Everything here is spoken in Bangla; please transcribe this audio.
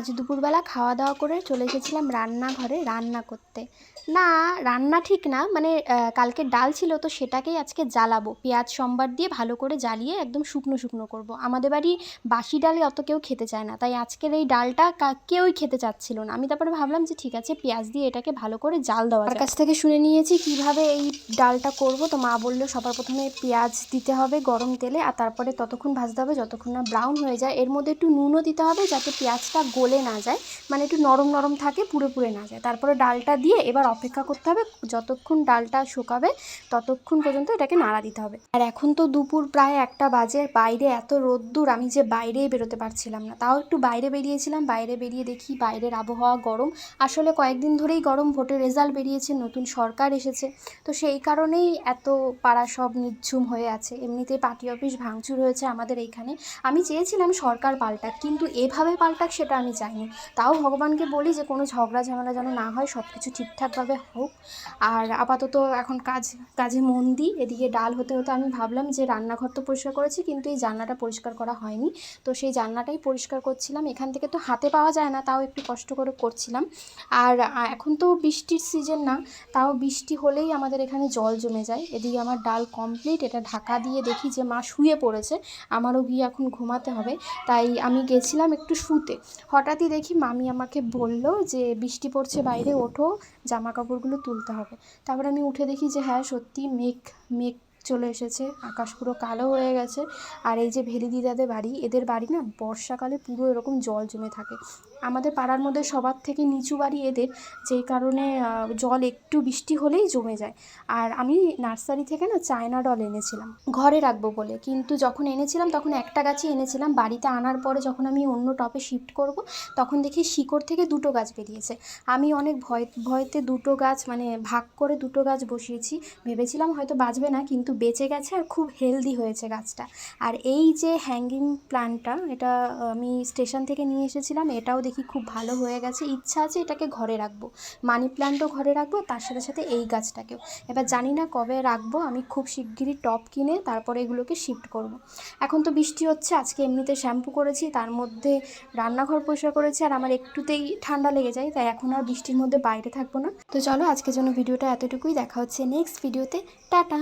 আজ দুপুরবেলা খাওয়া দাওয়া করে চলে এসেছিলাম রান্নাঘরে রান্না করতে। না, রান্না ঠিক না, মানে কালকে ডাল ছিল তো সেটাকেই আজকে জ্বালাবো, পেঁয়াজ সম্বার দিয়ে ভালো করে জ্বালিয়ে একদম শুকনো শুকনো করব। আমাদের বাড়ি বাসি ডালে অত কেউ খেতে চায় না, তাই আজকের এই ডালটা কেউই খেতে চাচ্ছিল না। আমি তারপরে ভাবলাম যে ঠিক আছে, পেঁয়াজ দিয়ে এটাকে ভালো করে জাল দেওয়া যায়। তার কাছ থেকে শুনে নিয়েছি কিভাবে এই ডালটা করব। তো মা বললো সবার প্রথমে পেঁয়াজ দিতে হবে গরম তেলে, আর তারপরে ততক্ষণ ভাজতে হবে যতক্ষণ না ব্রাউন হয়ে যায়। এর মধ্যে একটু নুনও দিতে হবে যাতে পেঁয়াজটা গলে না যায়, মানে একটু নরম নরম থাকে, পুড়ে পুড়ে না যায়। তারপরে ডালটা দিয়ে এবার অপেক্ষা করতে হবে যতক্ষণ ডালটা শুকাবে, ততক্ষণ পর্যন্ত এটাকে নাড়া দিতে হবে। আর এখন তো দুপুর প্রায় 1টা বাজে, বাইরে এত রোদ্দুর, আমি যে বাইরেই বেরোতে পারছিলাম না। তাও একটু বাইরে বেরিয়েছিলাম, বাইরে বেরিয়ে দেখি বাইরের আবহাওয়া গরম। আসলে কয়েকদিন ধরেই গরম, ভোটের রেজাল্ট বেরিয়েছে, নতুন সরকার এসেছে, তো সেই কারণেই এত পাড়া সব নিঝুম হয়ে আছে। এমনিতেই পার্টি অফিস ভাঙচুর হয়েছে আমাদের এইখানে। আমি চেয়েছিলাম সরকার পাল্টাক, কিন্তু এভাবে পাল্টাক সেটা আমি চাইনি। তাও ভগবানকে বলি যে কোনো ঝগড়া ঝামেলা যেন না হয়, সব কিছু ঠিকঠাকভাবে হোক। আর আপাতত এখন কাজে মন দিই। এদিকে ডাল হতে হতে আমি ভাবলাম যে রান্নাঘর তো পরিষ্কার করেছি, কিন্তু এই জানলাটা পরিষ্কার করা হয়নি, তো সেই জানলাটাই পরিষ্কার করছিলাম। এখান থেকে তো হাতে পাওয়া যায় না, তাও একটু কষ্ট করে করছিলাম। আর এখন তো বৃষ্টির সিজন না, তাও বৃষ্টি হলেই আমাদের এখানে জল জমে যায়। এদিকে আমার ডাল কমপ্লিট, এটা ঢাকা দিয়ে দেখি যে মা শুয়ে পড়েছে, আমারও গিয়ে এখন ঘুমাতে হবে। তাই আমি গেছিলাম একটু শুতে, হঠাৎই দেখি মামি আমাকে বলল যে বৃষ্টি পড়ছে বাইরে, ওঠো, জামা কাপড়গুলো তুলতে হবে। তারপর আমি উঠে দেখি যে হ্যাঁ সত্যি মেঘ মেঘ চলে এসেছে, আকাশ পুরো কালো হয়ে গেছে। আর এই যে ভেলি দিদাদের বাড়ি, এদের বাড়ি না বর্ষাকালে পুরো এরকম জল জমে থাকে। আমাদের পাড়ার মধ্যে সবার থেকে নিচু বাড়ি এদের, যেই কারণে জল একটু বৃষ্টি হলেই জমে যায়। আর আমি নার্সারি থেকে না চায়না ডল এনেছিলাম ঘরে রাখবো বলে, কিন্তু যখন এনেছিলাম তখন একটা গাছই এনেছিলাম। বাড়িতে আনার পরে যখন আমি অন্য টবে শিফট করব, তখন দেখি শিকড় থেকে 2টো গাছ বেরিয়েছে। আমি অনেক ভয়তে 2টো গাছ, মানে ভাগ করে 2টো গাছ বসিয়েছি, ভেবেছিলাম হয়তো বাঁচবে না, কিন্তু বেঁচে গেছে আর খুব হেলদি হয়েছে গাছটা। আর এই যে হ্যাঙ্গিং প্ল্যান্টটা, এটা আমি স্টেশন থেকে নিয়ে এসেছিলাম, এটাও দেখি খুব ভালো হয়ে গেছে। ইচ্ছা আছে এটাকে ঘরে রাখবো, মানি প্ল্যান্টও ঘরে রাখবো, তার সাথে সাথে এই গাছটাকেও। এবার জানি না কবে রাখবো, আমি খুব শিগগিরই টব কিনে তারপরে এগুলোকে শিফট করব। এখন তো বৃষ্টি হচ্ছে, আজকে এমনিতে শ্যাম্পু করেছি, তার মধ্যে রান্নাঘর পরিষ্কার করেছি, আর আমার একটুতেই ঠান্ডা লেগে যায়, তাই এখন আর বৃষ্টির মধ্যে বাইরে থাকবো না। তো চলো আজকের জন্য ভিডিওটা এতটুকুই, দেখা হচ্ছে নেক্সট ভিডিওতে। টাটা।